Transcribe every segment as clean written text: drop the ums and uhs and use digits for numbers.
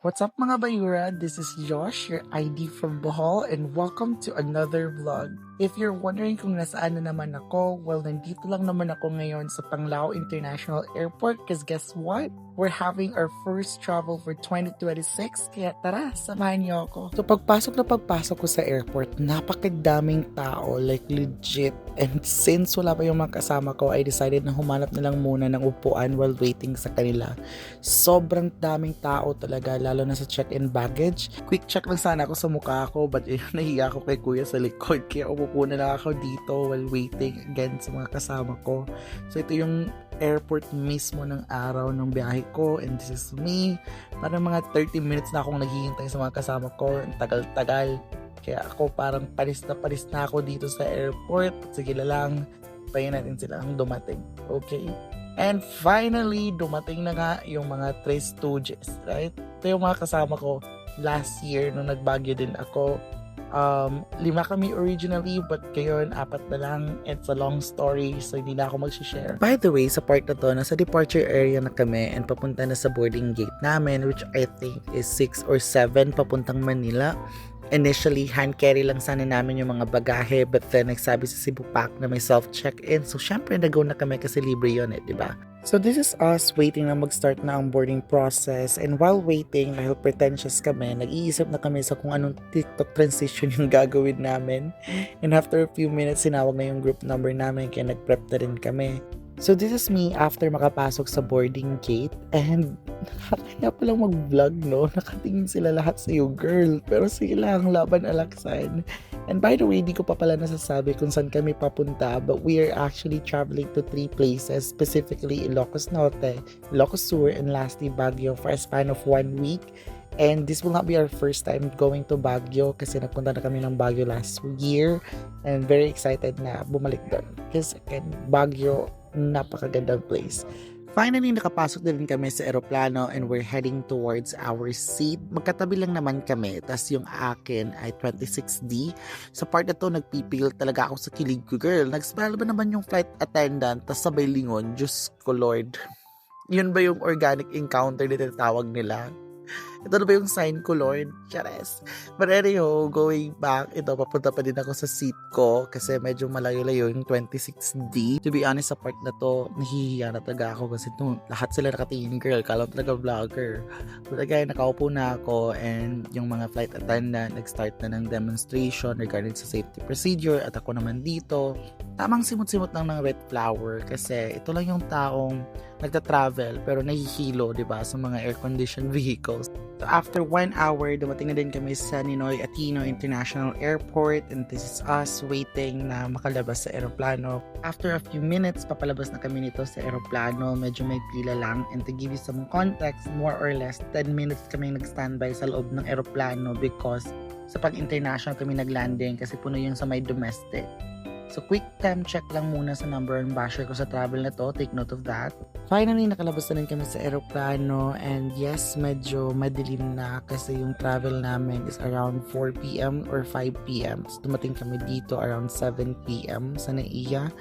What's up mga Bayura? This is Josh, your ID from Bohol, and welcome to another vlog. If you're wondering kung nasaan na naman ako, well, nandito lang naman ako ngayon sa Panglao International Airport because guess what? We're having our first travel for 2026, kaya tara, samahan niyo ako. So pagpasok ko sa airport, napakadaming tao, like legit. And since wala pa yung mga kasama ko, I decided na humanap na lang muna ng upuan while waiting sa kanila. Sobrang daming tao talaga, lalo na sa check-in baggage. Quick check lang sana ako sa mukha ko, but nahiya ako kay kuya sa likod, kaya umupo na lang ako dito while waiting again sa mga kasama ko. So ito yung airport mismo ng araw ng biyahe ko, and this is me. Parang mga 30 minutes na akong naghihintay sa mga kasama ko, ang tagal-tagal. Kaya ako parang palis na ako dito sa airport. Sige lang, tayin natin silang dumating. Okay? And finally, dumating na nga yung mga Tres Stooges, right? Ito yung mga kasama ko last year nung nagbagyo din ako. 5 kami originally, but ngayon 4 na lang. It's a long story, so hindi na ako mag-share. By the way, sa part na to, nasa departure area na kami and papunta na sa boarding gate namin, which I think is 6 or 7 papuntang Manila. Initially, hand carry lang sana namin yung mga bagahe, but then nagsabi sa Cebu Pack na may self-check-in. So, syempre, nag-go na kami kasi libre yun diba? So, this is us waiting na mag-start na ang boarding process. And while waiting, dahil pretentious kami, nag-iisip na kami sa kung anong TikTok transition yung gagawin namin. And after a few minutes, sinawag na yung group number namin, kaya nag-prep na rin kami. So, this is me after makapasok sa boarding gate. And nakakaya palang mag-vlog, no? Nakatingin sila lahat sa iyo, girl. Pero sige lang, laban alaksan. And by the way, di ko pa pala nasasabi kung saan kami papunta. But we are actually traveling to 3 places. Specifically, Ilocos Norte, Ilocos Sur, and lastly, Baguio for a span of 1 week. And this will not be our first time going to Baguio kasi nagpunta na kami ng Baguio last year. And very excited na bumalik doon. Because again, Baguio, napakagandang place. Finally, nakapasok na rin kami sa eroplano and we're heading towards our seat. Magkatabi lang naman kami, tas yung akin ay 26D. Sa part na to, nagpipigil talaga ako sa kilig ko, girl. Nag-smile ba naman yung flight attendant, tas sabay lingon, Diyos ko Lord. Yun ba yung organic encounter na tinatawag nila? Ito na ba yung sign ko, Lord? Chares. But anyhow, going back, papunta pa din ako sa seat ko kasi medyo malayo-layo yung 26D. To be honest, sa part na to, nahihiya na talaga ako kasi lahat sila nakatingin, girl. Kala talaga vlogger. But again, nakaupo na ako and yung mga flight attendant nag-start na ng demonstration regarding sa safety procedure at ako naman dito. Tamang simot-simot lang ng red flower kasi ito lang yung taong nagta-travel pero nahihilo, diba, sa mga air-conditioned vehicles. So after 1 hour, dumating na din kami sa Ninoy Aquino International Airport and this is us waiting na makalabas sa aeroplano. After a few minutes, papalabas na kami nito sa aeroplano. Medyo may pila lang, and to give you some context, more or less 10 minutes kami nag-standby sa loob ng aeroplano because sa pag-international kami naglanding kasi puno yun sa may domestic. So, quick time check lang muna sa number one basher ko sa travel na to. Take note of that. Finally, nakalabas na rin kami sa aeroplano. And yes, medyo madilim na kasi yung travel namin is around 4 p.m. or 5 p.m. So, dumating kami dito around 7 p.m. sa Naiya.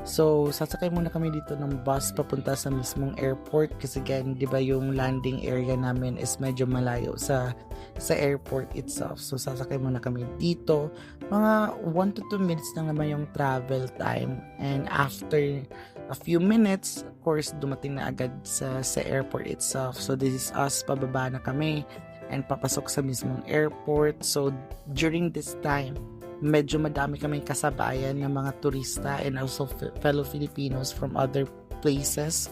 So, sasakay muna kami dito ng bus papunta sa mismong airport kasi again, di ba yung landing area namin is medyo malayo sa airport itself. So, sasakay muna kami dito. Mga 1 to 2 minutes lang naman yung travel time. And after a few minutes, of course, dumating na agad sa airport itself. So, this is us, pababa na kami and papasok sa mismong airport. So, during this time, medyo madami kaming kasabayan ng mga turista and also fellow Filipinos from other places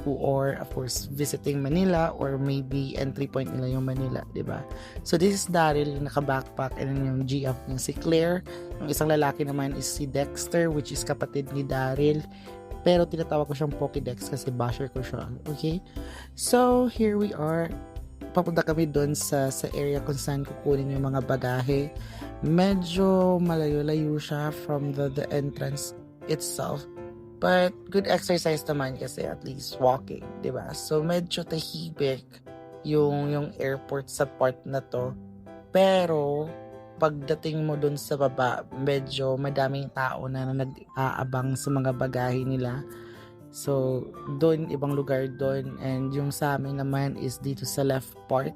who are of course visiting Manila or maybe entry point nila yung Manila, diba? So this is Daryl yung naka-backpack and then yung GF niya si Claire. Yung isang lalaki naman is si Dexter, which is kapatid ni Daryl. Pero tinatawag ko siyang Pokédex kasi basher ko siya. Okay? So here we are. Papunta kami doon sa area kung saan kukunin yung mga bagahe. Medyo malayo-layo siya from the entrance itself. But good exercise naman kasi at least walking, diba? So medyo tahimik yung airport sa part na to. Pero pagdating mo doon sa baba, medyo madaming tao na nag-aabang sa mga bagahe nila. So, doon, ibang lugar doon. And yung sa amin naman is dito sa left part.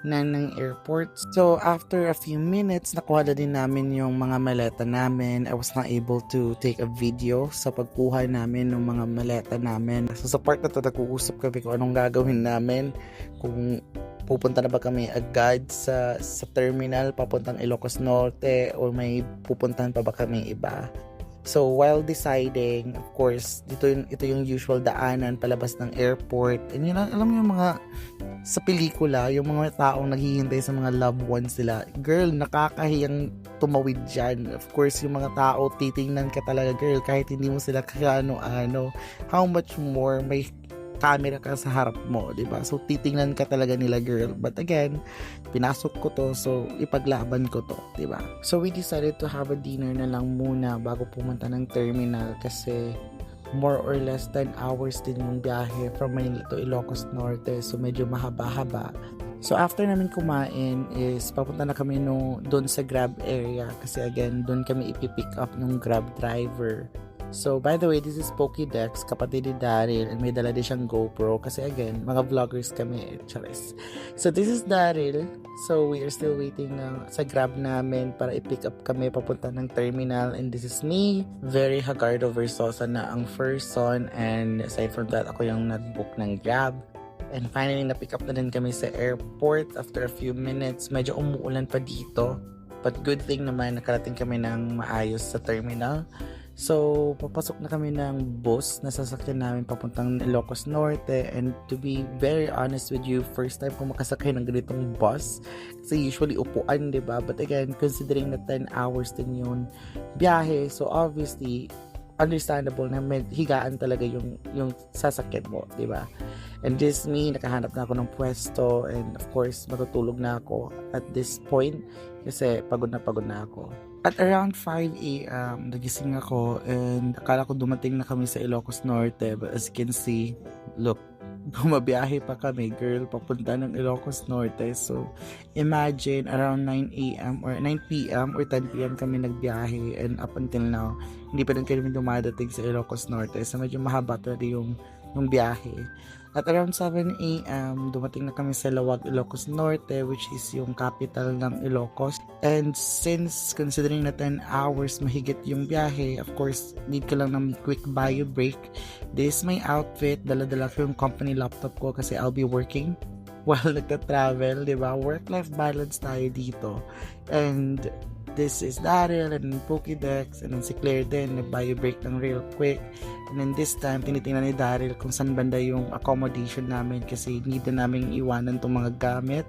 ng airport. So, after a few minutes, nakuha na din namin yung mga maleta namin. I was not able to take a video sa pagkuha namin ng mga maleta namin. So, sa part na to, nag-uusap kami kung anong gagawin namin. Kung pupunta na ba kami agad sa terminal papuntang Ilocos Norte or may pupuntahan pa ba kami iba. So, while deciding, of course, ito yung usual daanan palabas ng airport. And yun, alam mo yung mga sa pelikula, yung mga taong naghihintay sa mga loved ones nila. Girl, nakakahiyang tumawid dyan. Of course, yung mga tao, titingnan ka talaga, girl, kahit hindi mo sila kano-ano. How much more may camera ka sa harap mo, diba? So, titingnan ka talaga nila, girl. But again, pinasok ko to, so ipaglaban ko to, diba? So, we decided to have a dinner na lang muna bago pumunta ng terminal kasi more or less 10 hours din yung biyahe from Manila to Ilocos Norte. So, medyo mahaba-haba. So, after namin kumain is papunta na kami doon sa Grab area kasi again, doon kami ipipick up ng Grab driver. So, by the way, this is Pokédex, kapatid ni Daryl, and may dala din siyang GoPro kasi again, mga vloggers kami, charis. So, this is Daryl. So, we are still waiting sa Grab namin para i-pick up kami papunta ng terminal, and this is me, very Hagardo Versosa na ang first son, and aside from that, ako yung nag-book ng Grab. And finally, na-pick up na din kami sa airport after a few minutes. Medyo umuulan pa dito, but good thing naman, nakarating kami ng maayos sa terminal. So, papasok na kami ng bus na sasakyan namin papuntang Ilocos Norte, and to be very honest with you, first time ko makasakay ng ganitong bus kasi usually upuan, diba? But again, considering na 10 hours din yung biyahe, so obviously understandable na may higaan talaga yung sasakyan mo, diba? And this me, nakahanap na ako ng pwesto, and of course matutulog na ako at this point kasi pagod na ako. At around 5 a.m., nagising ako and akala ko dumating na kami sa Ilocos Norte. But as you can see, look, bumabiyahe pa kami, girl, papunta ng Ilocos Norte. So, imagine around 9 a.m. or 9 p.m. or 10 p.m. kami nagbiyahe, and up until now, hindi pa rin kami dumadating sa Ilocos Norte. So, medyo mahaba talaga yung biyahe. At around 7 a.m., dumating na kami sa Lawag, Ilocos Norte, which is yung capital ng Ilocos. And since considering na 10 hours mahigit yung biyahe, of course, need ko lang ng quick bio break. This is my outfit. Dala-dala ko yung company laptop ko kasi I'll be working while nagta-travel, diba? Work-life balance tayo dito. And this is Daryl and Pokédex, and then si Claire din, nag-bio break ng real quick. And then this time, tinitingnan ni Daryl kung saan banda yung accommodation namin kasi need na namin iwanan itong mga gamit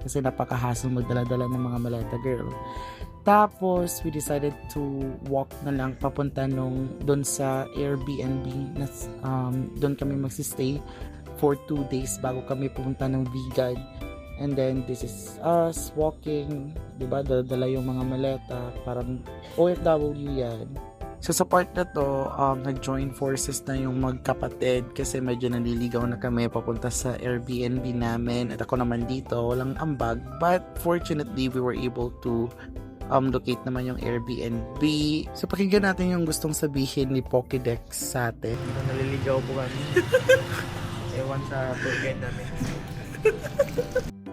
kasi napakahasong magdala-dala ng mga maleta, girl. Tapos, we decided to walk na lang papunta doon sa Airbnb na doon kami magsistay for 2 days bago kami pumunta ng Vegan. And then, this is us walking, diba? Dala yung mga maleta, parang OFW yan. So, sa part na to, nag-join forces na yung magkapatid kasi medyo naliligaw na kami papunta sa Airbnb namin. At ako naman dito, walang ambag. But, fortunately, we were able to locate naman yung Airbnb. So, pakinggan natin yung gustong sabihin ni Pokédex sa atin. Naliligaw po kami. Ewan sa tour guide namin.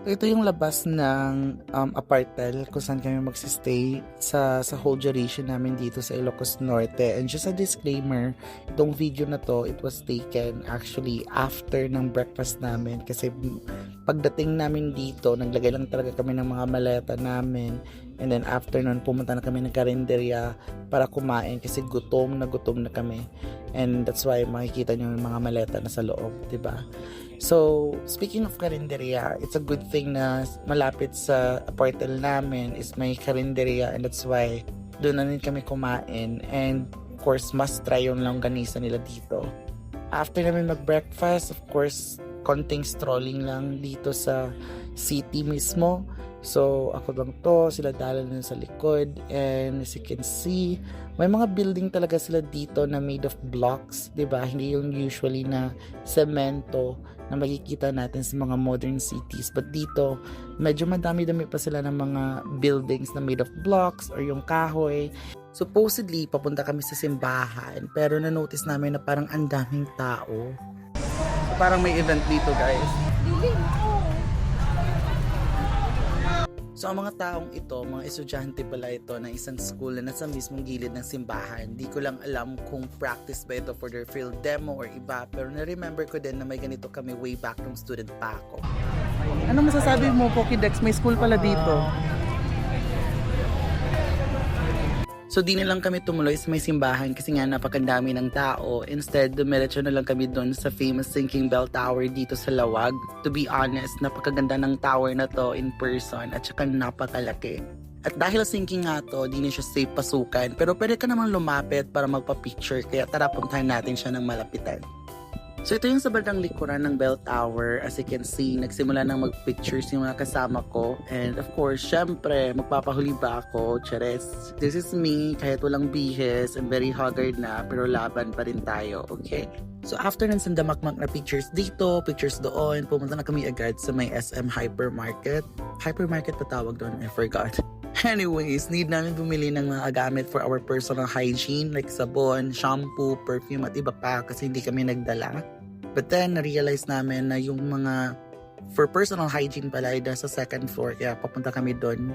Ito yung labas ng apartel kung saan kami magsistay sa whole duration namin dito sa Ilocos Norte. And just a disclaimer, itong video na to, it was taken actually after ng breakfast namin kasi pagdating namin dito, naglagay lang talaga kami ng mga maleta namin. And then after nun, pumunta na kami ng karinderya para kumain kasi gutom na kami. And that's why makikita nyo yung mga maleta na sa loob, diba? So, speaking of karinderya, it's a good thing na malapit sa apartel namin is may karinderya, and that's why doon na rin kami kumain. And of course, must try yung longganisa nila dito. After namin mag-breakfast, of course, konting strolling lang dito sa city mismo. So, ako lang to, sila dala na sa likod, and as you can see, may mga building talaga sila dito na made of blocks, 'di ba? Hindi yung usually na semento na makikita natin sa mga modern cities. But dito, medyo madami-dami pa sila ng mga buildings na made of blocks or yung kahoy. Supposedly, papunta kami sa simbahan, pero na-notice namin na parang ang daming tao. So, parang may event dito, guys. So ang mga taong ito, mga estudyante pala ito ng isang school na nasa mismong gilid ng simbahan. Di ko lang alam kung practice ba ito for their field demo or iba, pero na-remember ko din na may ganito kami way back nung student pa ako. Ano masasabi mo, Pokédex? May school pala dito. So di na lang kami tumuloy sa may simbahan kasi nga napakandami ng tao. Instead, dumiretso na lang kami doon sa famous Sinking Bell Tower dito sa Lawag. To be honest, napakaganda ng tower na to in person at saka napakalaki. At dahil sinking nga to, di na siya safe pasukan. Pero pwede ka namang lumapit para magpa-picture kaya tara puntahan natin siya ng malapitan. So ito yung sa bandang likuran ng Bell Tower. As you can see, nagsimula nang mag-pictures yung mga kasama ko. And of course, syempre, magpapahuli ba ako? Chares. This is me, kahit walang bihis and very haggard na, pero laban pa rin tayo, okay? So after ng sandamakmak na pictures dito, pictures doon, pumunta na kami agad sa may SM Hypermarket. Hypermarket pa tawag doon, I forgot. Anyways, need namin bumili ng mga gamit for our personal hygiene like sabon, shampoo, perfume at iba pa kasi hindi kami nagdala. But then, na-realize namin na yung mga for personal hygiene pala ay sa second floor kaya papunta kami doon.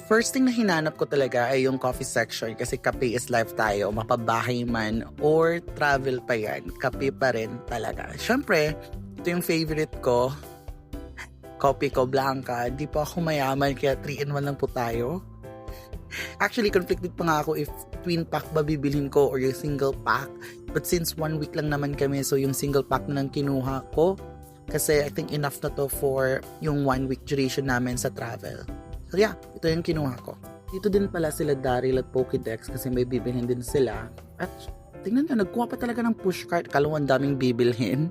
First thing na hinanap ko talaga ay yung coffee section kasi kape is life tayo, mapabahay man or travel pa yan, kape pa rin talaga. Syempre, ito yung favorite ko. Kopi ko Blanca, di pa ako mayaman kaya 3-in-1 lang po tayo. Actually, conflicted pa nga ako if twin pack ba bibilhin ko or yung single pack. But since 1 week lang naman kami, so yung single pack na lang kinuha ko. Kasi I think enough na to for yung 1 week duration namin sa travel. So yeah, ito yung kinuha ko. Dito din pala sila Daryl at Pokédex kasi may bibilhin din sila. At tingnan nyo, nagkuha pa talaga ng pushcart. Kalawang daming bibilhin.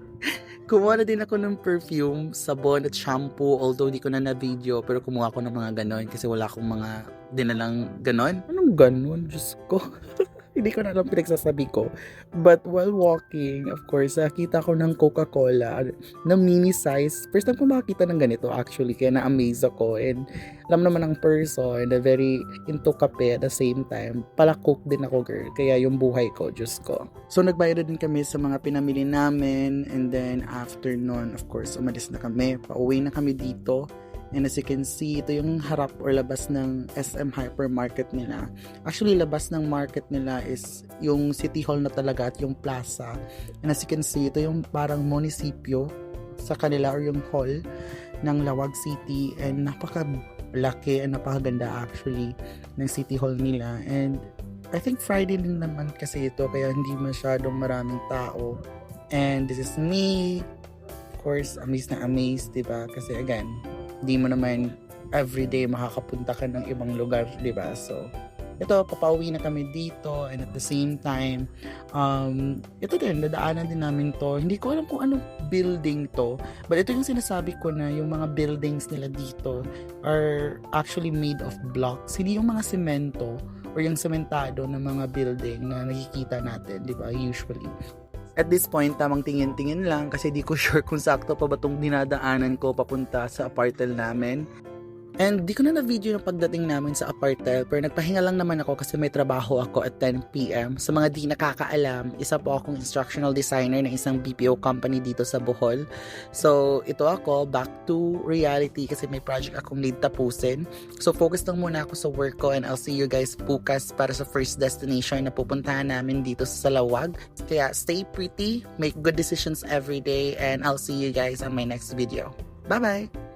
Kumuha na din ako ng perfume, sabon at shampoo. Although di ko na na-video, pero kumuha ko ng mga ganon kasi wala akong mga dinalang ganon. Anong ganon? Diyos ko. Hindi ko na alam pinagsasabi ko. But while walking, of course, nakita ko ng Coca-Cola na mini size. First time ko makakita ng ganito actually, kaya na-amaze ako. And alam naman ng person na very into kape at the same time. Pala cook din ako, girl. Kaya yung buhay ko, Diyos ko. So nagbayad din kami sa mga pinamili namin. And then after nun, of course, umalis na kami. Pauwi na kami dito. And as you can see, ito yung harap or labas ng SM Hypermarket nila. Actually, labas ng market nila is yung City Hall na talaga at yung plaza. And as you can see, ito yung parang munisipyo sa kanila or yung hall ng Lawag City. And napakalaki and napakaganda actually ng City Hall nila. And I think Friday din naman kasi ito kaya hindi masyadong maraming tao. And this is me. Of course, amazed na amazed, diba? Kasi again, di mo naman everyday makakapunta ka ng ibang lugar, di ba? So, ito, papauwi na kami dito and at the same time, ito din, dadaanan din namin to. Hindi ko alam kung anong building to, but ito yung sinasabi ko na yung mga buildings nila dito are actually made of blocks. Hindi yung mga semento or yung sementado na mga building na nakikita natin, di ba? Usually. At this point, tamang tingin-tingin lang kasi di ko sure kung sakto pa ba itong dinadaanan ko papunta sa apartel namin. And di ko na na-video yung pagdating namin sa apartel, pero nagpahinga lang naman ako kasi may trabaho ako at 10 PM. Sa mga di nakakaalam, isa po akong instructional designer ng isang BPO company dito sa Bohol. So, ito ako, back to reality kasi may project akong need tapusin. So, focus lang muna ako sa work ko and I'll see you guys bukas para sa first destination na pupuntahan namin dito sa Salawag. Kaya, stay pretty, make good decisions every day, and I'll see you guys on my next video. Bye-bye!